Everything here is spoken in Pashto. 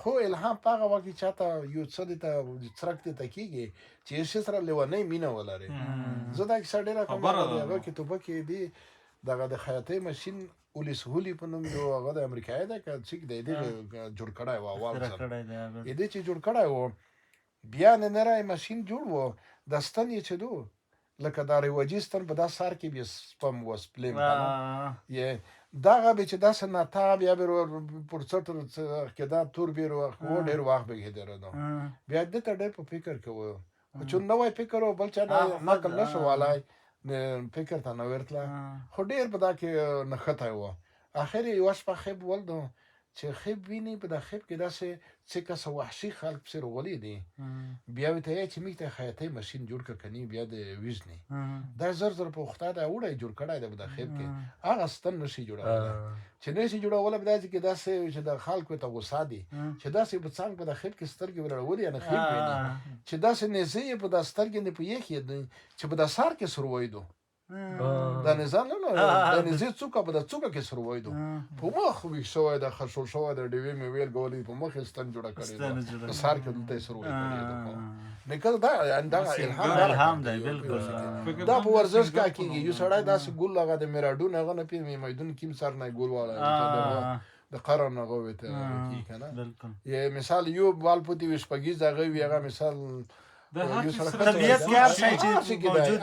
خو الهام په هغه وخت کې چاته یو څه دې ته څرک دې ته کېږي چې یو سره لیونۍ مینه ولري. زه دا کیسه ډېره کوم هغه کې توبه کې دي دغه د خیاطۍ ماشین اولیس هولي په نوم یو هغه د امریکایي ده که څوک دی دې جوړ کړی و اول ځل دې چې جوړ کړی و بیا نری ماشین جوړ و د ستن یې چې دو لکه دا رواجي ستن په دا سر کې بیا سپم و سپلیم یې دغه به چې داسې ناتا بیا به پرڅټ کې دا تور بیر و ډېر وخت به کېدره نو بیا دې ته ډېر په فکر کې و خو نوی فکر و بل چا نقل نه شو والای فکر ته نه ورتله خو ډېر په دا کې نښتی و. اخر یوه شپه خوب ولدو چې خوب ویني په دا خوب کې داسې څه کسه وحشي خلک پسې راغلي دي بیا ورته وایي چې موږ ته خیاطۍ ماشین جوړ کړه که نه بیا د ویزني دا زر زر په وخته دا وړی جوړ کړی دی په دا خوب کې هغه ستن نشي جوړولی چې نشي جوړولی په داسې کې داسې چې د خلکو ته غوسه دي چې داسې په څنګ په دا خوب کې سترګې ورړولي یعنې خوب ویني چې داسې نیزې یې په دا سترګې نه په یخې دي چې په دا سر کې سروی دو دا نظام نه دا نزی څوکه په دا څوکه کې سروی دو په مخ ویښ شوی دا خرشول شوی دا ډیوې مې ویل ګولې په مخ یې ستن جوړه کړې ده په سر کې دلته یې سروی کړې ده نکل دا الهام دی بالکل دا په ورزش کا کېږي یو سړی داسې ګول هغه د میراډون هغه نه پیژني میدون کیم سر نه ګول والا د قرن هغه وته کی کنه یې مثال یو بال پوتی وشپګیز هغه وی هغه مثال طبیعت کې هر شی چې موجود